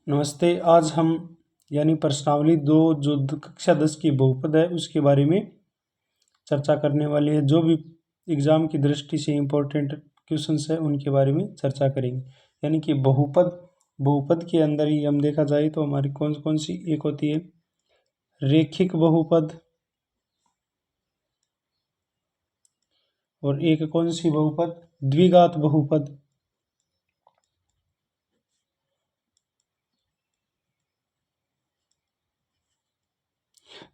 नमस्ते। आज हम यानी प्रश्नावली 2 जो कक्षा 10 की बहुपद है उसके बारे में चर्चा करने वाले हैं। जो भी एग्ज़ाम की दृष्टि से इम्पोर्टेंट क्वेश्चंस है उनके बारे में चर्चा करेंगे। यानी कि बहुपद के अंदर ही हम देखा जाए तो हमारी कौन कौन सी एक होती है रेखिक बहुपद, और एक कौन सी बहुपद द्विघात बहुपद।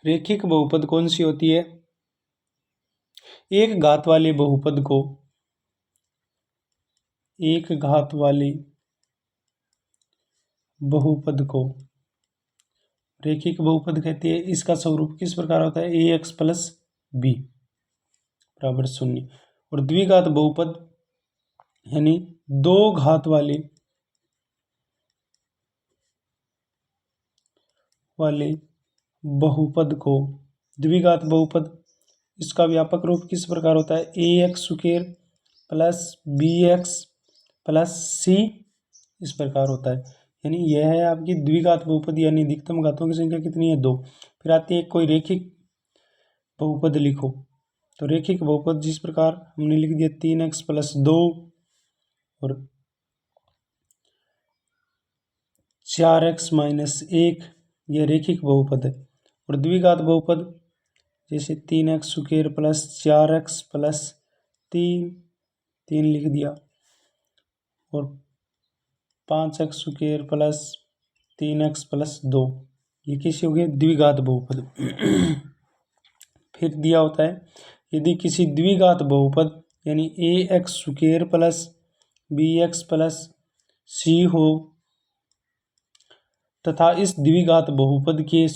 रेखिक बहुपद कौन सी होती है? एक घात वाले बहुपद को रेखिक बहुपद कहती है। इसका स्वरूप किस प्रकार होता है? ax प्लस बी बराबर 0। और द्विघात बहुपद यानी दो घात वाले बहुपद को द्विघात बहुपद, इसका व्यापक रूप किस प्रकार होता है? ax square plus bx plus c इस प्रकार होता है। यानी यह है आपकी द्विघात बहुपद, यानी अधिकतम घातों की संख्या कितनी है? 2। फिर आती है कोई रेखिक बहुपद लिखो। तो रेखिक बहुपद जिस प्रकार हमने लिख दिया 3x प्लस 2 और 4x माइनस 1, यह रेखिक बहुपद है। और द्विघात बहुपद जैसे 3x square plus 4x plus 3 लिख दिया, और 5x square plus 3x plus 2, ये किसी हो गए द्विघात बहुपद। फिर दिया होता है यदि किसी द्विघात बहुपद यानी ax square plus bx plus c हो तथा इस द्विघात बहुपद के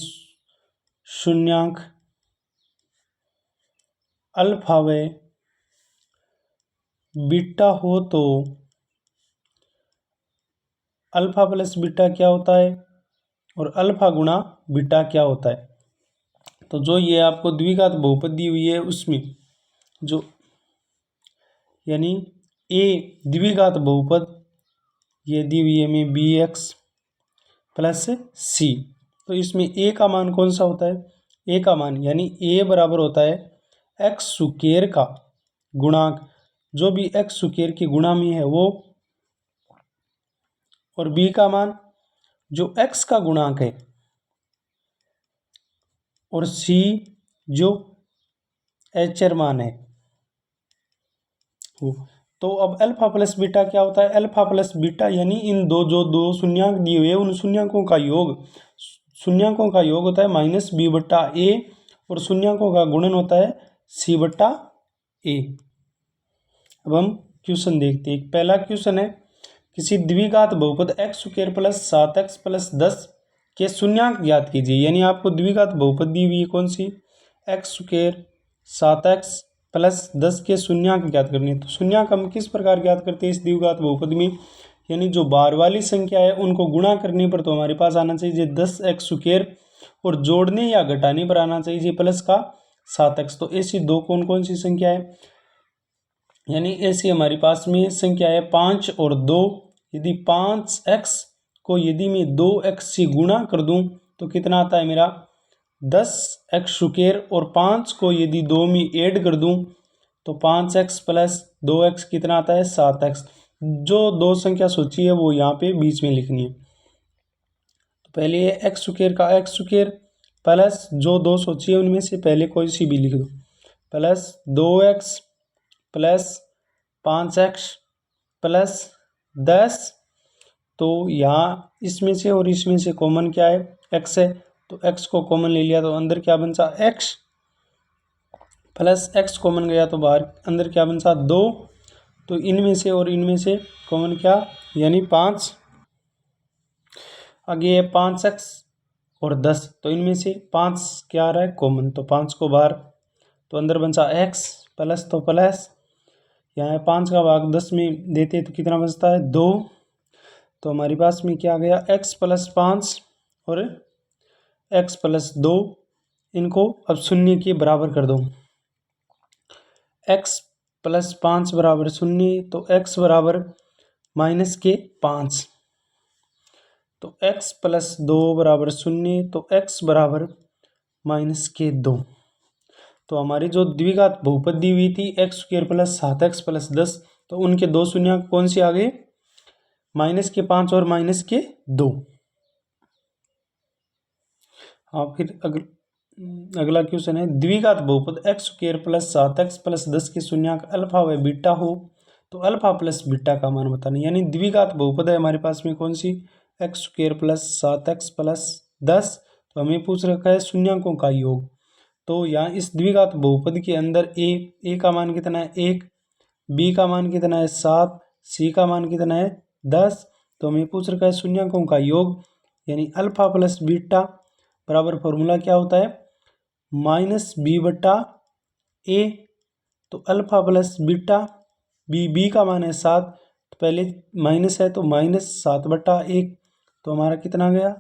शून्यांक अल्फा व बीटा हो तो अल्फा प्लस बीटा क्या होता है और अल्फा गुणा बीटा क्या होता है? तो जो ये आपको द्विघात बहुपद दी हुई है उसमें जो यानी ए द्विघात बहुपद ये दी हुई है में बी एक्स प्लस सी, तो इसमें ए का मान कौन सा होता है? ए का मान यानी ए बराबर होता है एक्स स्क्वायर का गुणांक, जो भी एक्स स्क्वायर के गुणा में है वो, और बी का मान जो एक्स का गुणांक है, और सी जो एचर मान है वो। तो अब अल्फा प्लस बीटा क्या होता है? अल्फा प्लस बीटा यानी इन दो शून्यांक दिए हुए उन शून्यांकों का योग होता है माइनस बी बट्टा ए, और शून्यांकों का गुणन होता है सी बट्टा ए। अब हम क्वेश्चन देखते हैं। पहला क्वेश्चन है किसी द्विघात बहुपद x square plus 7x plus 10 के शून्यांक ज्ञात कीजिए। यानी आपको द्विघात बहुपद दी हुई है कौन सी? एक्स स्क्वायर 7x प्लस 10 के शून्यांक ज्ञात करनी है। तो शून्यांक हम किस प्रकार ज्ञात करते हैं इस द्विघात बहुपद में? यानी जो बार वाली संख्या है उनको गुणा करने पर तो हमारे पास आना चाहिए 10x स्क्वायर, और जोड़ने या घटाने पर आना चाहिए प्लस का 7x। तो ऐसी दो कौन कौन सी संख्या है? यानी ऐसी हमारे पास में संख्या है 5 और 2। यदि 5x को यदि मैं 2x से गुणा कर दूं तो कितना आता है मेरा? 10x स्क्वायर, और 5 को यदि 2 में ऐड कर दूं तो 5x प्लस 2x कितना आता है? 7x। जो दो संख्या सोची है वो यहाँ पे बीच में लिखनी है। तो पहले ये एक्स स्क्वायर का एक्स स्क्वायर प्लस जो दो सोची है उनमें से पहले कोई सी भी लिख दो, plus 2x plus 5x plus 10। तो यहाँ इसमें से और इसमें से कॉमन क्या है? x है, तो x को कॉमन ले लिया तो अंदर क्या बचा? x प्लस x कॉमन गया तो बाहर अंदर क्या बचा? 2। तो इनमें से और इनमें से कॉमन क्या? यानी 5। आगे है 5x और 10, तो इनमें से 5 क्या आ रहा है? कॉमन। तो 5 को बाहर, तो अंदर बचा x प्लस, तो प्लस यहाँ 5 का भाग 10 में देते तो कितना बचता है? 2। तो हमारे पास में क्या आ गया? x प्लस 5 और x प्लस 2, इनको अब शून्य के बराबर कर दो। x प्लस 5 बराबर 0, तो x बराबर -5। तो x प्लस 2 बराबर 0, तो x बराबर -2। तो हमारी जो द्विघात बहुपद दी हुई थी x² प्लस 7x प्लस 10, तो उनके दो शून्य कौन सी आ गए? -5 और -2। हाँ, फिर अगला क्वेश्चन है, द्विघात बहुपद x² प्लस 7x प्लस 10 के शून्यक अल्फा व बीटा हो तो अल्फा प्लस बीटा का मान बताना। यानी द्विघात बहुपद है हमारे पास में कौन सी? x² plus 7x plus 10। तो हमें पूछ रखा है शून्यकों का योग। तो यहाँ इस द्विघात बहुपद के अंदर ए का मान कितना है? 1, बी का मान कितना है? 7, सी का मान कितना है? 10। तो हमें पूछ रखा है शून्यकों का योग, यानी अल्फा प्लस बीटा बराबर फॉर्मूला क्या होता है? -b/a। तो अल्फा प्लस बीटा, बी का मान है 7, तो पहले माइनस है तो -7/1, तो हमारा कितना आ गया?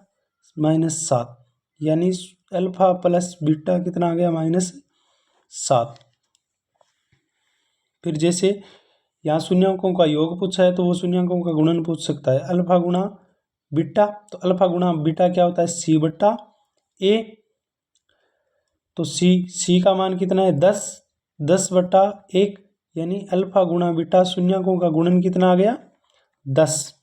-7। यानी अल्फा प्लस बीटा कितना आ गया? -7। फिर जैसे यहाँ शून्यकों का योग पूछा है तो वो शून्यकों का गुणन पूछ सकता है। अल्फा गुणा बीटा, तो अल्फा गुणा बीटा क्या होता है? c/a। तो सी का मान कितना है? 10/1, यानी अल्फा गुणा बीटा शून्यकों का गुणन कितना आ गया? 10।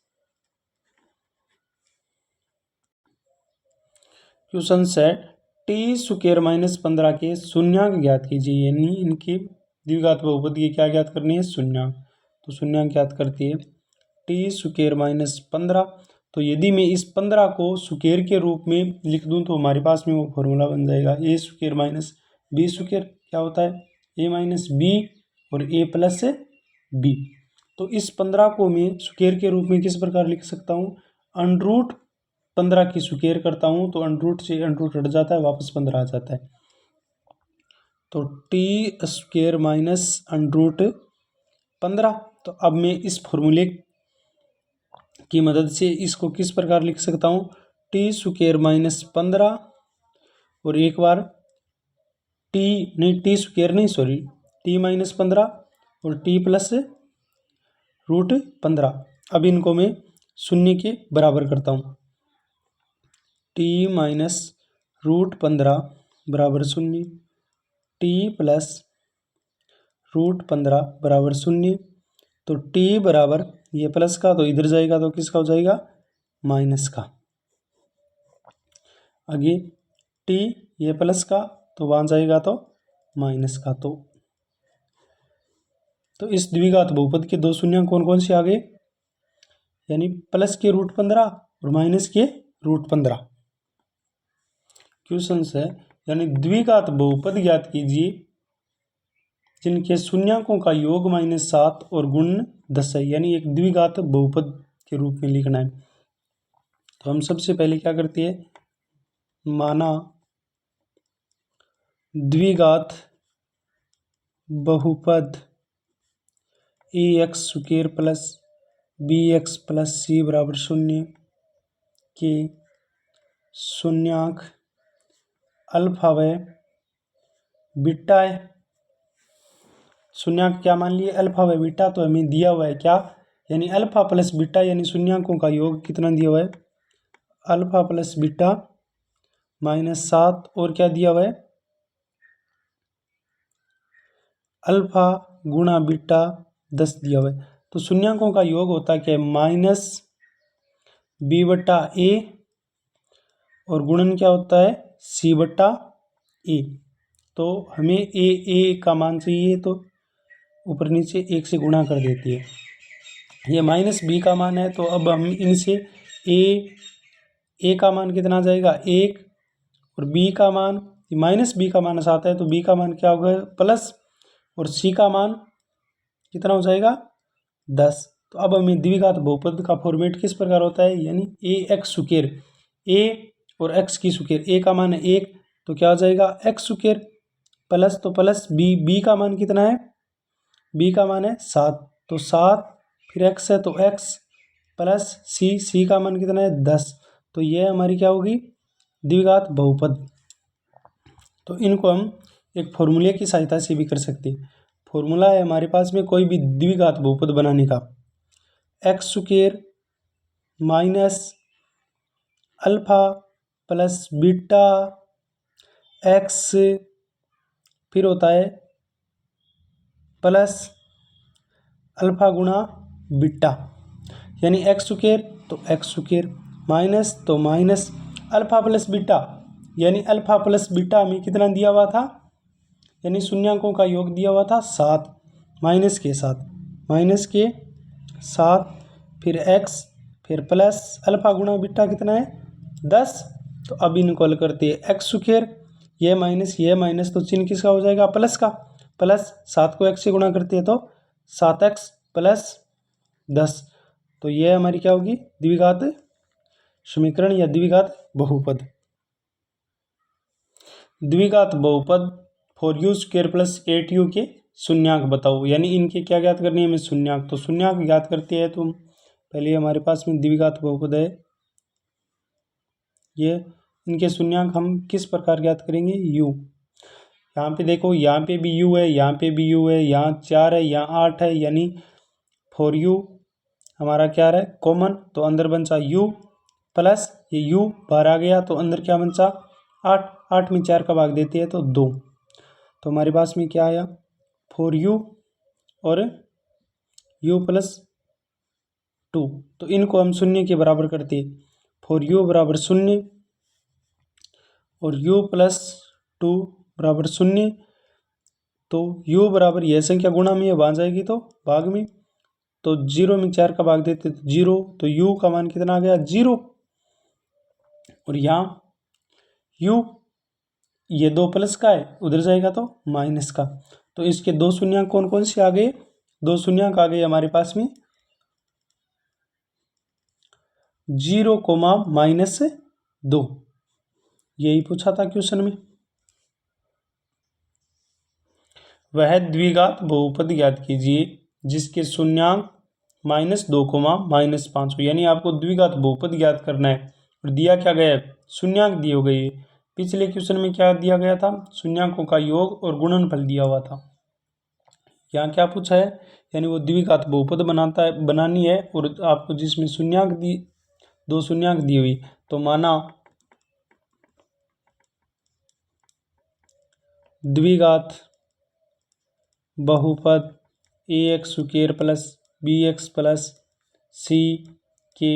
क्वेश्चन सेट t² -15 के शून्यक ज्ञात कीजिए। यानी इनके द्विघात बहुपद की क्या ज्ञात करनी है? शून्यक। तो शून्यक ज्ञात करती है t² -15। तो यदि मैं इस 15 को स्क्वायर के रूप में लिख दूं तो हमारे पास में वो फॉर्मूला बन जाएगा a² - b²। क्या होता है? a - b और a प्लस b। तो इस 15 को मैं स्क्वायर के रूप में किस प्रकार लिख सकता हूँ? √15 की स्क्वायर करता हूँ तो अंडरूट से अंडरूट हट जाता है, वापस 15 आ जाता है। तो t² -√15। तो अब मैं इस फॉर्मूले की मदद से इसको किस प्रकार लिख सकता हूँ? t² -15 और एक बार t -15 और t प्लस √15। अब इनको मैं शून्य के बराबर करता हूँ। t -√15 बराबर 0, t प्लस √15 बराबर 0। तो t बराबर ये प्लस का तो इधर जाएगा तो किसका हो जाएगा? माइनस का। आगे t ये प्लस का तो वहाँ जाएगा तो माइनस का। तो इस द्विघात बहुपद के दो शून्य कौन कौन से आ गए? यानी प्लस के √15 और माइनस के √15। क्वेश्चन है, यानी द्विघात बहुपद ज्ञात कीजिए जिनके शून्यकों का योग -7 और गुण 10 है। यानी एक द्विघात बहुपद के रूप में लिखना है। तो हम सबसे पहले क्या करते हैं? माना द्विघात बहुपद ax² plus bx plus c बराबर 0 के शून्यक अल्फा व बीटा है। शून्यक क्या मान लिए? अल्फा व बीटा। तो हमें दिया हुआ है क्या? यानी अल्फा प्लस बीटा, यानी शून्यकों का योग कितना दिया हुआ है? अल्फा प्लस बीटा -7 और क्या दिया हुआ है? अल्फा गुणा बीटा 10 दिया हुआ है। तो शून्यकों का योग होता है क्या? -b/a और गुणन क्या होता है? c/a। तो हमें a का मान चाहिए तो ऊपर नीचे 1 से गुणा कर देती है। ये -b का मान है तो अब हम इनसे a का मान कितना आ जाएगा? 1 और b का मान -b का मान 7 है तो b का मान क्या होगा? प्लस, और c का मान कितना हो जाएगा? 10। तो अब हमें द्विघात बहुपद का फॉर्मेट किस प्रकार होता है? यानी ax² a और x की स्क्वायर, a का मान है 1 तो क्या हो जाएगा? x² प्लस, तो प्लस b का मान कितना है? b का मान है 7 तो 7, फिर x है तो x प्लस c का मान कितना है? 10। तो ये हमारी क्या होगी? द्विघात बहुपद। तो इनको हम एक फॉर्मूले की सहायता से भी कर सकते हैं। फॉर्मूला है हमारे पास में कोई भी द्विघात बहुपद बनाने का, x² alpha plus beta x फिर होता है प्लस अल्फा गुणा बीटा यानी एक्स स्क्वायर तो एक्स स्क्वायर माइनस तो माइनस अल्फा प्लस बीटा यानी अल्फा प्लस बीटा में कितना दिया हुआ था यानी शून्यांकों का योग दिया हुआ था 7 माइनस के 7 फिर एक्स फिर प्लस अल्फा गुणा बीटा कितना है 10। तो अब इनको हल करते हैं एक्स स्क्वायर ये माइनस तो चिन्ह किसका हो जाएगा प्लस का प्लस 7 को एक्स से गुणा करते हैं तो 7x प्लस 10। तो ये हमारी क्या होगी द्विघात समीकरण या द्विघात बहुपद। द्विघात बहुपद 4u स्क्वायर प्लस 8u के शून्यांक बताओ यानी इनके क्या ज्ञात करनी है हमें शून्यांक। तो शून्यांक ज्ञात करते हैं तो पहले हमारे पास में द्विघात बहुपद है ये इनके शून्यांक हम किस प्रकार ज्ञात करेंगे u। यहाँ पे देखो यहाँ पे भी u है यहाँ पे भी u है यहाँ 4 है यहाँ 8 है यानी 4u हमारा क्या है कॉमन तो अंदर बचा u प्लस ये u बाहर आ गया तो अंदर क्या बचा 8 में 4 का भाग देते हैं तो 2। तो हमारे पास में क्या आया 4u और u प्लस 2। तो इनको हम शून्य के बराबर करते हैं 4u बराबर 0 और u प्लस 2 बराबर 0। तो u बराबर यह संख्या गुणा में वहाँ जाएगी तो भाग में तो 0 में 4 का भाग देते तो 0 तो u का मान कितना आ गया 0 और यहाँ u ये 2 प्लस का है उधर जाएगा तो माइनस का। तो इसके दो शून्यांक कौन कौन से आ गए दो शून्यांक आ गए हमारे पास में 0, -2 यही पूछा था क्वेश्चन में। वह द्विघात बहुपद ज्ञात कीजिए जिसके शून्यांक -2, -5 हो यानी आपको द्विघात बहुपद ज्ञात करना है और दिया क्या गया है शून्यांक दिए गए। पिछले क्वेश्चन में क्या दिया गया था शून्यांकों का योग और गुणनफल दिया हुआ था। यहाँ क्या पूछा है यानी वो द्विघात बहुपद बनानी है और आपको जिसमें शून्यांक दो शून्यांक दी हुई तो माना द्विघात बहुपद ax square plus bx plus c के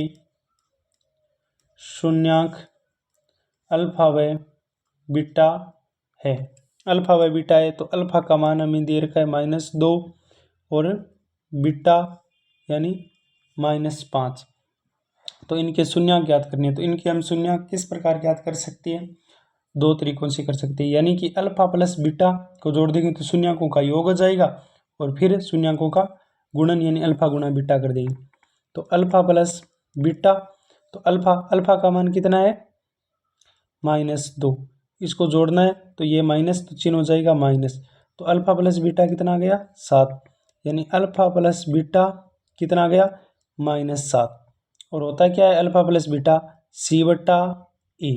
शून्यांक अल्फा व बीटा है। अल्फा व बीटा है तो अल्फा का मान हमें दे रखा है -2 और बीटा यानी -5। तो इनके शून्यांक ज्ञात करने हैं तो इनके हम शून्यांक किस प्रकार ज्ञात कर सकते हैं दो तरीकों से कर सकते हैं यानी कि अल्फा प्लस बीटा को जोड़ देंगे तो शून्यांकों का योग हो जाएगा और फिर शून्यांकों का गुणन यानी अल्फा गुणा बीटा कर देंगे। तो अल्फा प्लस बीटा तो अल्फा का मान कितना है -2 इसको जोड़ना है तो ये माइनस तो चिन्ह हो जाएगा माइनस। तो अल्फा प्लस बीटा कितना आ गया 7 यानी अल्फा प्लस बीटा कितना आ गया -7 और होता क्या है अल्फा प्लस बीटा c/a।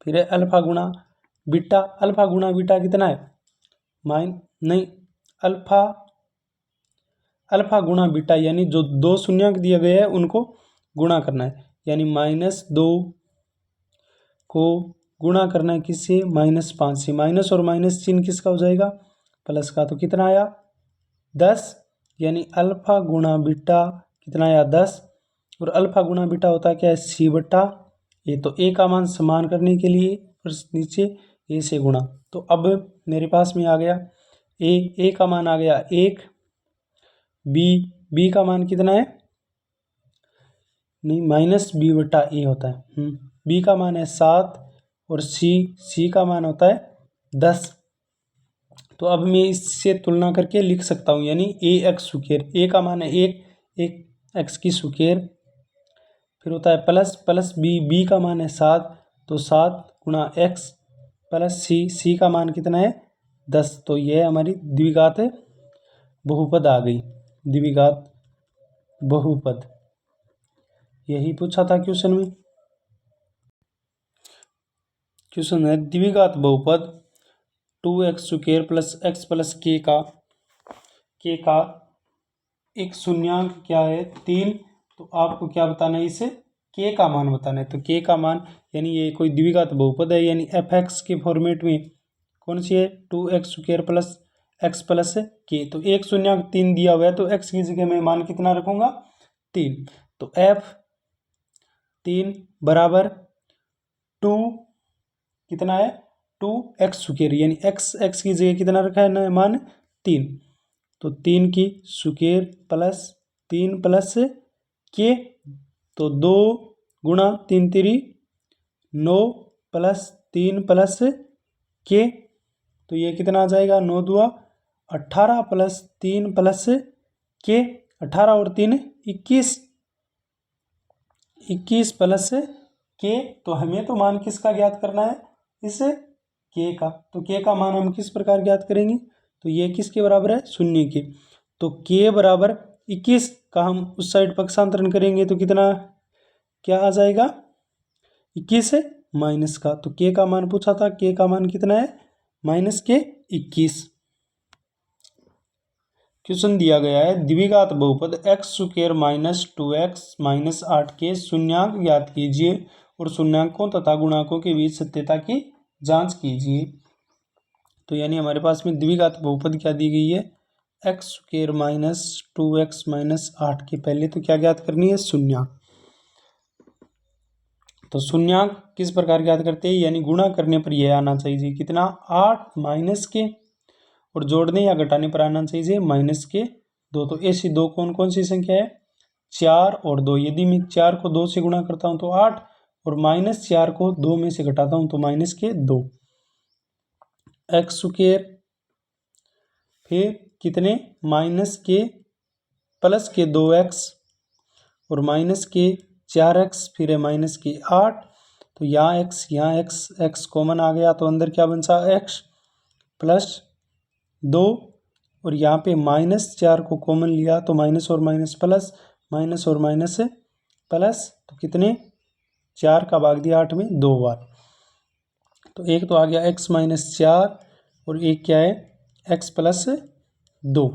फिर है अल्फा गुणा बीटा कितना है नहीं अल्फा गुणा बीटा यानी जो दो शून्यांक दिए गए हैं उनको गुणा करना है यानी -2 को गुणा करना है किससे -5 से माइनस और माइनस चिन्ह किसका हो जाएगा प्लस का। तो कितना आया 10 यानी अल्फा गुणा बीटा कितना आया 10 और अल्फा गुणा बीटा होता है क्या है c/a। तो a का मान समान करने के लिए और नीचे a से गुणा। तो अब मेरे पास में आ गया a का मान आ गया 1 b का मान कितना है नहीं -b/a होता है b का मान है 7 और c का मान होता है 10। तो अब मैं इससे तुलना करके लिख सकता हूँ यानी ax स्क्वायर a का मान है 1 x की स्क्वायर फिर होता है प्लस b का मान है 7 तो 7 गुणा x प्लस c का मान कितना है 10। तो यह हमारी द्विघात बहुपद आ गई द्विघात बहुपद यही पूछा था क्वेश्चन में। क्वेश्चन है द्विघात बहुपद 2x square plus x plus k का एक शून्यांक क्या है 3। तो आपको क्या बताना है इसे के का मान बताना है। तो के का मान यानी ये कोई द्विघात बहुपद है, यानी एफ एक्स के फॉर्मेट में कौन सी है 2x² प्लस एक्स प्लस के। तो 1/3 दिया हुआ है, तो x की जगह में मान कितना रखूंगा 3। तो f3 बराबर 2 कितना है 2x² यानी x की जगह कितना रखा है ना मान 3। तो 3 की स्क्वायर प्लस 3 प्लस के, तो 2 गुणा 3 3 9 प्लस 3 प्लस के, तो ये कितना आ जाएगा 9 2 18 प्लस 3 प्लस के, 18 और 3 21, 21 प्लस के। तो हमें तो मान किसका ज्ञात करना है इस के का। तो के का मान हम किस प्रकार ज्ञात करेंगे, तो ये किसके बराबर है 0 के। तो के बराबर 21 का हम उस साइड पक्षांतरण करेंगे तो कितना क्या आ जाएगा 21 माइनस का। तो के का मान पूछा था, के का मान कितना है माइनस के 21। क्वेश्चन दिया गया है द्विघात बहुपद x² माइनस 2x माइनस 8 के शून्यांक ज्ञात कीजिए और शून्यांकों तथा गुणांकों के बीच सत्यता की जांच कीजिए। तो यानी हमारे पास में द्विघात बहुपद क्या दी गई है x² माइनस 2x माइनस 8 के। पहले तो क्या ज्ञात करनी है शून्यांक। तो शून्यांक किस प्रकार ज्ञात करते हैं, यानी गुणा करने पर यह आना चाहिए कितना 8 माइनस के, और जोड़ने या घटाने पर आना चाहिए माइनस के 2। तो ऐसी दो कौन कौन सी संख्या है 4 और 2। यदि मैं 4 को 2 से गुणा करता हूं तो 8, और माइनस 4 को 2 में से घटाता हूं तो माइनस के 2। x² फिर कितने माइनस के प्लस के 2x और माइनस के 4x, फिर है माइनस के 8। तो यहाँ x कॉमन आ गया, तो अंदर क्या बचा x प्लस 2, और यहाँ पे -4 को कॉमन लिया तो माइनस और माइनस प्लस, माइनस और माइनस प्लस, तो कितने 4 का भाग दिया 8 में 2 बार। तो एक तो आ गया x -4 और एक क्या है x प्लस 2।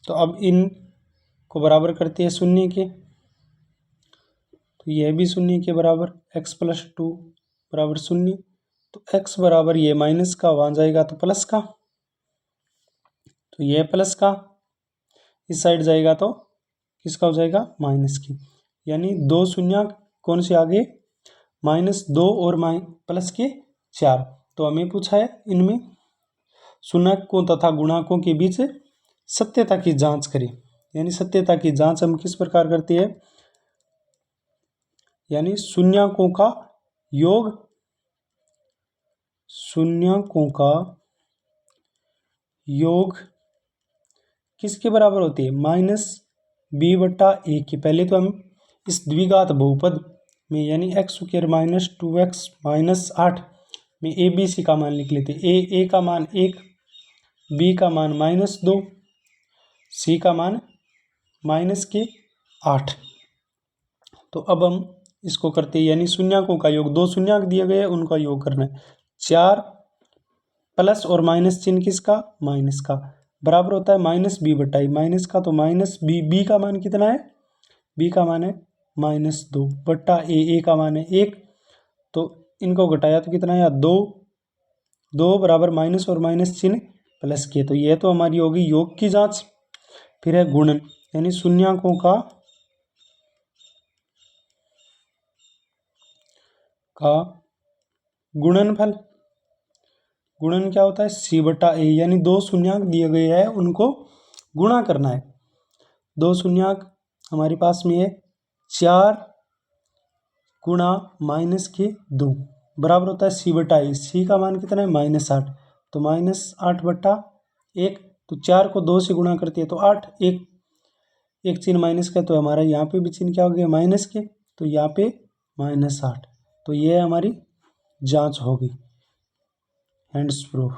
तो अब इन को बराबर करते हैं 0 के, तो यह भी 0 के बराबर x प्लस 2 बराबर 0। तो x बराबर ये माइनस का वहाँ जाएगा तो प्लस का, तो यह प्लस का इस साइड जाएगा तो किसका हो जाएगा माइनस की। यानी 2 शून्य कौन से आगे -2 और प्लस के 4। तो हमें पूछा है इनमें शून्यकों तथा गुणांकों के बीच सत्यता की जांच करें। यानी सत्यता की जांच हम किस प्रकार करते हैं, यानी शून्यकों का योग, शून्यकों का योग किसके बराबर होती है -b/a के। पहले तो हम इस द्विघात बहुपद में यानी x² माइनस 2x माइनस 8 में a b c का मान लिख लेते। a का मान 1, b का मान -2, c का मान -8। तो अब हम इसको करते हैं, यानी शून्यकों का योग, 2 शून्यक दिए गए उनका योग करना है। 4 प्लस और माइनस चिन्ह किसका माइनस का बराबर होता है -b/a। माइनस का तो -b का मान कितना है, b का मान है -2 बट्टा a का मान है 1। तो इनको घटाया तो कितना है 2 बराबर माइनस और माइनस चिन्ह प्लस के। तो यह तो हमारी होगी योग की जांच। फिर है गुणन, यानी शून्यकों का गुणनफल। गुणन क्या होता है c/a, यानी 2 शून्यक दिए गए हैं उनको गुणा करना है। 2 शून्यक हमारे पास में है 4 गुणा -2 बराबर होता है c/a। c का मान कितना है -8, तो -8/1। तो 4 को 2 से गुणा करते हैं तो 8, एक चिन्ह माइनस का, तो हमारा यहाँ पे भी चिन्ह क्या हो गया माइनस के, तो यहाँ पे -8। तो ये हमारी जांच होगी। Hands proof.